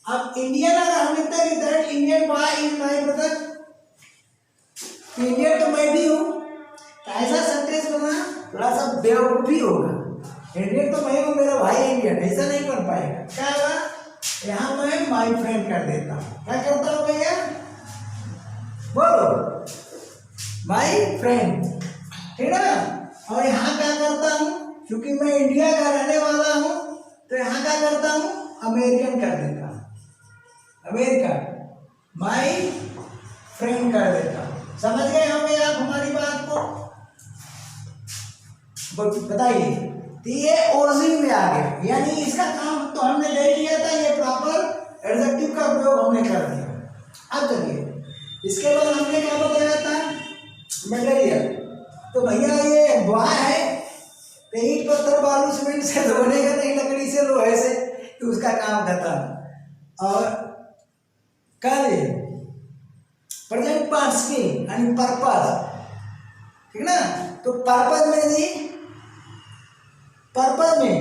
Speaker 1: अब इंडियन अगर हम लिखते हैं कि that Indian boy is my brother, Indian तो मैं भी हूं, तो ऐसा सेंटेंस बना थोड़ा सा बेवकूफी होगा, इंडियन तो मैं हूं, मेरा भाई इंडियन, ऐसा नहीं कर पाएगा। क्या होगा, यहाँ मैं माय फ्रेंड कर देता हूँ, क्या करता हूँ भैया, बोलो माई फ्रेंड, ठीक है ना। और यहाँ क्या करता हूँ, क्योंकि मैं इंडिया का रहने वाला हूँ तो यहाँ क्या करता हूँ, अमेरिकन कर देता हूँ, अमेरिकन, माई फ्रेंड कर देता हूँ। समझ गए होंगे आप हमारी बात को, बताइए। तो ये ओरिजिन में आ गया, यानी इसका काम तो हमने ले लिया था, ये प्रॉपर एडजेक्टिव का प्रयोग हमने कर दिया। अब चलिए इसके बाद हमने क्या बताया था, मटेरियल। तो भैया ये बॉय है तो ईंट पत्थर बालू सीमेंट से तो बनेगा नहीं, लकड़ी से लोहे से, तो उसका काम खत्म। और कार्य प्रेजेंट पार्टिसिपल यानी पर्पस, ठीक ना। तो पर्पस में जी, पर्पस में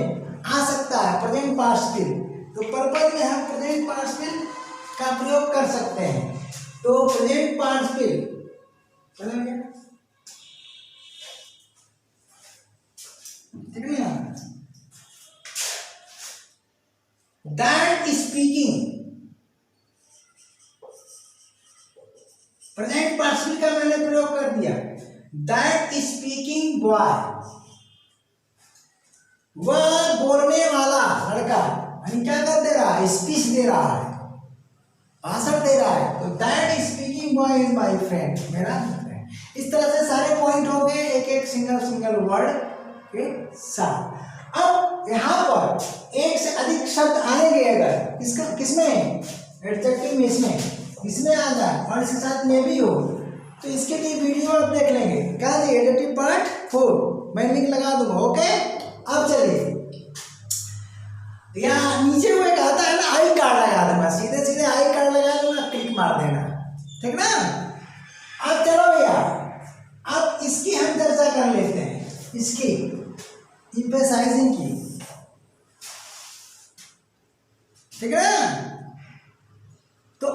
Speaker 1: आ सकता है प्रेजेंट पार्टिसिपल, तो पर्पस में हम प्रेजेंट पार्टिसिपल का प्रयोग कर सकते हैं। तो प्रेजेंट पार्टिसिपल ठीक है ना, दैट स्पीकिंग, प्रेजेंट पार्टिसिपल का मैंने प्रयोग कर दिया, दैट स्पीकिंग बॉय, वह बोलने वाला लड़का, यानी क्या कर दे रहा है, स्पीच दे रहा है, भाषण दे रहा है। तो that speaking boy is my friend, मेरा फ्रेंड। इस तरह से सारे पॉइंट हो गए एक एक सिंगल वर्ड के साथ। अब यहाँ पर एक से अधिक शब्द आएंगे अगर इसका, किसमें, एडजेक्टिव में, इसमें आ जाए और इसके साथ में भी हो, तो इसके लिए वीडियो आप देख लेंगे, क्या जी, एडजेक्टिव पार्ट 4 मैं लिंक लगा दूंगा। ओके, अब चलिए यहाँ नीचे वो एक आता है ना, आई कार्ड लगा दूंगा, सीधे सीधे आई कार्ड लगा दूंगा, क्लिक मार देना, ठीक ना। अब चलो भैया, अब इसकी हम चर्चा कर लेते हैं, इसकी एम्फसाइजिंग की, ठीक है ना। तो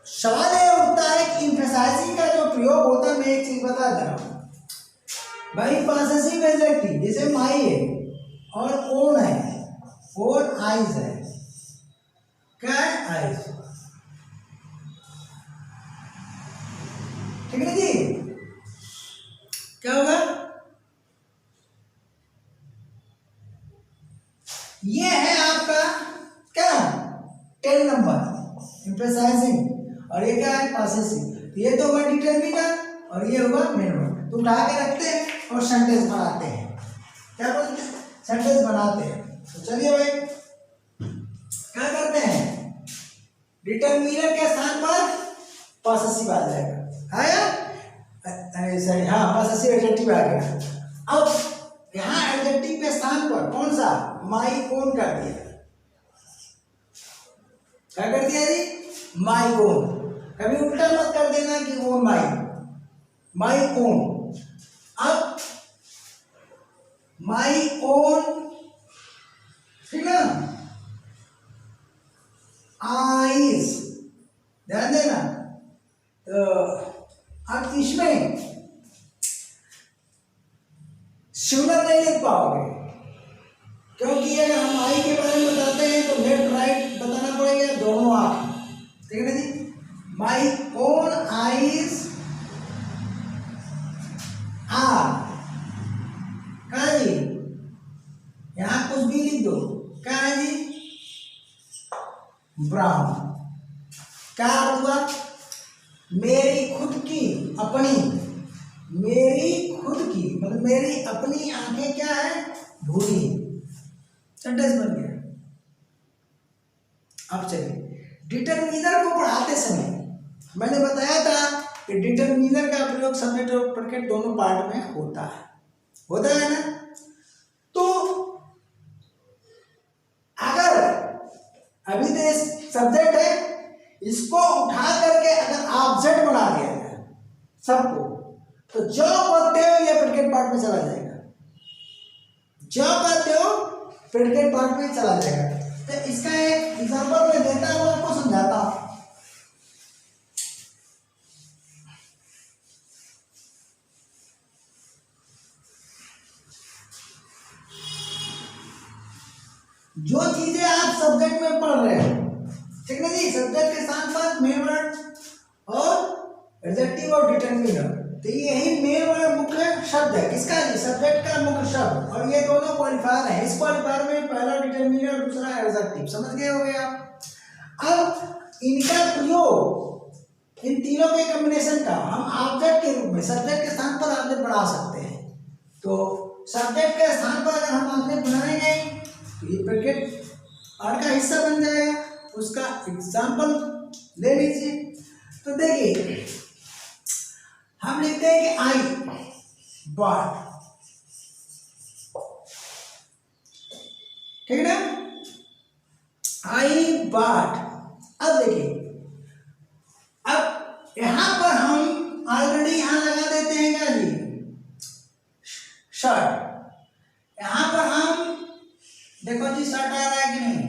Speaker 1: सवाल ये उठता है कि एम्फसाइजिंग का जो प्रयोग होता है, मैं एक चीज बता दे रहा हूँ भाई, पॉसेसिव एडजेक्टिव जैसे माई है और ओन है और आइज है, क्या है, आइज, ठीक है जी। क्या होगा, ये है आपका क्या 10 नंबर एम्फसाइजिंग, और ये क्या है, पॉसेसिव। ये तो होगा डिटरमिनर और ये होगा मेन वर्ब। तो उठा के रखते हैं और सेंटेंस बनाते हैं, क्या बोलते हैं, सेंटेंस बनाते हैं। तो चलिए भाई क्या करते हैं, डिटरमिनर के स्थान पर पॉसेसिव आ जाएगा, आया, सॉरी, हाँ पॉसेसिव एडजेक्टिव आ गया। अब यहाँ एडजेक्टिव के स्थान पर कौन सा, माई ओन कर दिया, क्या कर दिया जी, माई ओन। कभी उल्टा मत कर देना कि ओन माई, माई ओन। अब माई ओन, ठीक ना, आईज, ध्यान देना। तो अब इसमें सिंगुलर नहीं लिख पाओगे, क्योंकि अगर हम आई के बारे में बताते हैं तो लेफ्ट राइट बताना पड़ेगा, दोनों आंख, ठीक है ना जी। माई ओन आईज आर, कहा जी, यहां कुछ भी लिख दो, क्या है जी, ब्राउन। क्या हुआ, मेरी खुद की, अपनी, मेरी खुद की मतलब मेरी अपनी आंखें क्या है, भूरी। सेंटेंस बन गया। अब चलिए डिटरमिनर को पढ़ाते समय मैंने बताया था कि डिटरमिनर का प्रयोग सब्जेक्ट और प्रेडिकेट दोनों पार्ट में होता है ना। तो अगर अभी तो सब्जेक्ट है, इसको उठा करके अगर ऑब्जेक्ट बना दिया जाए सबको, तो जो पढ़ते हो ये प्रेडिकेट पार्ट में चला जाएगा, जो पढ़ते हो प्रेडिकेट पार्ट में चला जाएगा। तो इसका एक एग्जांपल मैं देता हूं, आपको समझाता हूं। जो चीजें आप सब्जेक्ट में पढ़ रहे हो, ठीक है जी, सब्जेक्ट के साथ साथ मेन वर्ड और एडजेक्टिव और डिटरमिनर तो यही मेन वाला मुख्य शब्द है किसका जी, सब्जेक्ट का मुख्य शब्द, और ये दोनों क्वालिफायर है। इस क्वालिफायर में पहला डिटरमिनर, दूसरा एडजेक्टिव, समझ गए होंगे आप। अब इनका प्रयोग, इन तीनों के कॉम्बिनेशन का हम ऑब्जेक्ट के रूप में सब्जेक्ट के स्थान पर ऑब्जेक्ट बना सकते हैं। तो सब्जेक्ट के स्थान पर अगर हम ऑब्जेक्ट बनाएंगे तो ये प्रेडिकेट और का हिस्सा बन जाएगा। उसका एग्जाम्पल ले लीजिए। तो देखिए हम लिखते हैं कि आई बॉट, ठीक है ना, आई बॉट। अब देखिए, अब यहां पर हम ऑलरेडी यहां लगा देते हैं क्या जी, शर्ट। यहां पर हम देखो जी शर्ट आ रहा है कि नहीं,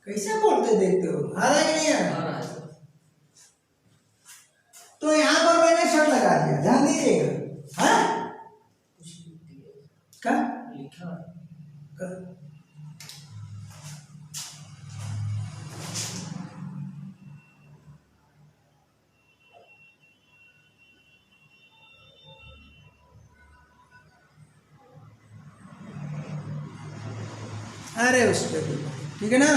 Speaker 1: कैसे बोलते देखते हो, आ रहा है कि नहीं आ रहा है? तो यहां पर मैंने शर्ट लगा दिया, ध्यान दीजिएगा। हाँ क्या लिखा, अरे उस पर ठीक है ना।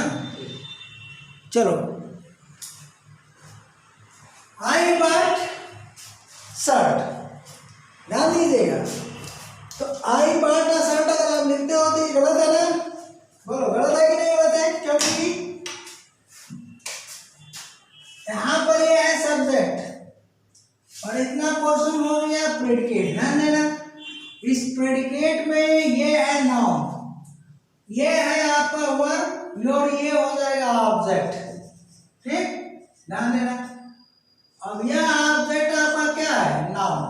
Speaker 1: चलो, आई बॉट शर्ट, ध्यान दीजिएगा। तो आई बॉट का शर्ट अगर आप लिखते हो तो ये गलत है ना, बोलो गलत है कि नहीं गलत है? क्योंकि यहां पर ये है सब्जेक्ट और इतना पोर्शन हो गया प्रेडिकेट, ध्यान देना। इस प्रेडिकेट में ये है नाउन, ये है आपका वर्ब, और ये हो जाएगा ऑब्जेक्ट, ठीक, ध्यान देना। अब यह ऑब्जेक्ट आपका क्या है, नाउन,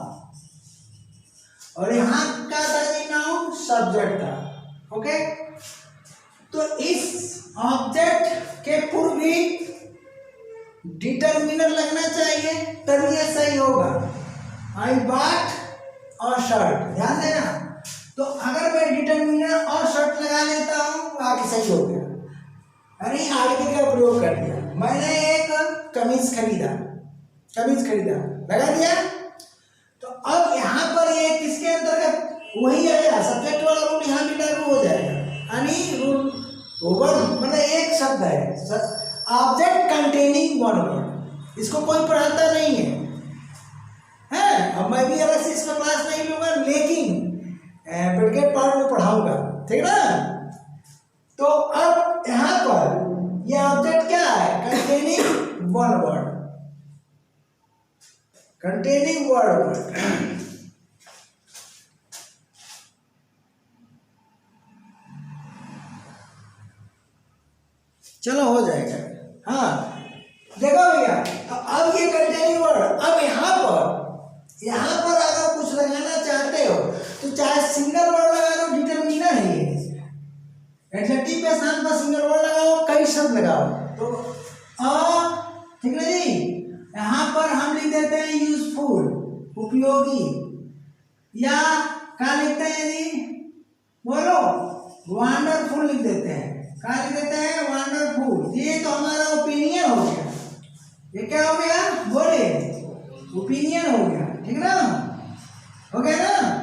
Speaker 1: और यहां क्या था जी, नाउन सब्जेक्ट था। ओके, तो इस ऑब्जेक्ट के पूर्व भी डिटरमिनर लगना चाहिए, तभी ये सही होगा। आई बॉट और शर्ट, ध्यान देना। तो अगर मैं डिटरमिनर और शर्ट लगा लेता हूं तो आगे सही हो गया। अरे आर्टिकल का प्रयोग कर दिया, मैंने एक कमीज खरीदा, लगा दिया। तो अब यहाँ पर ये किसके अंतर्गत, वही आएगा, सब्जेक्ट वाला रूल यहाँ भी लागू हो जाएगा। यानी रूल मतलब एक शब्द है, ऑब्जेक्ट कंटेनिंग वन वर्ड, इसको कोई पढ़ाता नहीं है। अब मैं भी अलग से इसमें क्लास नहीं लूंगा, लेकिन प्रेडिकेट पार्ट में पढ़ाऊंगा, ठीक ना। तो अब यहां पर ये ऑब्जेक्ट क्या है, containing one word, containing word. चलो हो जाएगा। हाँ देखो भैया, अब ये कंटेनिंग वर्ड, अब यहाँ पर अगर कुछ लगाना चाहते हो तो चाहे सिंगल वर्ड लगा दो, डिटरमिनर है ये, एडजेक्टिव के स्थान पर सिंगल वर्ड लगाओ, कई शब्द लगाओ। तो ठीक है जी, यहाँ पर हम लिख देते हैं यूजफुल, उपयोगी, या क्या लिखते हैं जी, बोलो वंडरफुल लिख देते हैं। क्या लिख देते हैं, वंडरफुल। ये तो हमारा ओपिनियन हो गया, ये क्या हो गया, बोले ओपिनियन हो गया, ठीक ना, हो गया ना।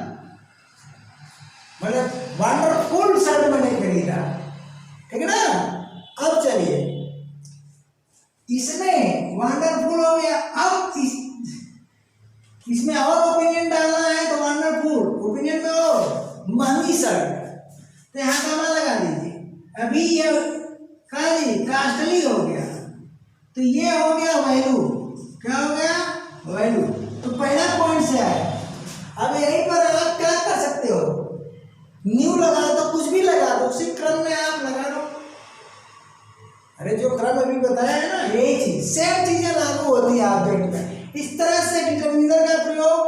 Speaker 1: मतलब वंडरफुल शर्ट मैंने खरीदा, ठीक है ना। अब चलिए, इसमें वंडरफुल हो गया, अब इसमें और ओपिनियन डालना है तो वंडरफुल ओपिनियन में और महंगी शर्ट, तो यहाँ का मान लगा दीजिए। अभी ये कास्टली हो गया, तो ये हो गया वैल्यू, क्या हो गया, वैल्यू। तो पहला पॉइंट से आया। अब यहीं पर आप क्या कर सकते हो, न्यू लगा दो, कुछ भी लगा दो, उसी क्रम में आप लगा दो। अरे जो क्रम अभी बताया है ना, यही चीज, सेम चीजें लागू होती है ऑब्जेक्ट में। इस तरह से डिटरमिनर का प्रयोग,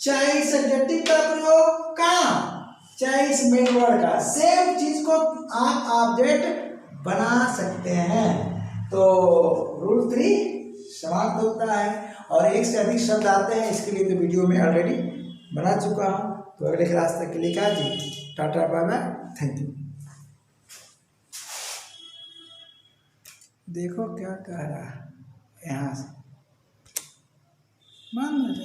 Speaker 1: चाहे इस एडजेक्टिव का प्रयोग, कहाँ, चाहे इस मेन वर्ड का, सेम चीज को आप ऑब्जेक्ट बना सकते हैं। तो रूल 3 समाप्त होता है, और एक से अधिक शब्द आते हैं, इसके लिए तो वीडियो में ऑलरेडी बना चुका हूँ। तो अगले क्लास तक के लिए क्या जी, tata bye bye, thank you. देखो क्या कह रहा है यहाँ से, मान हो जाए।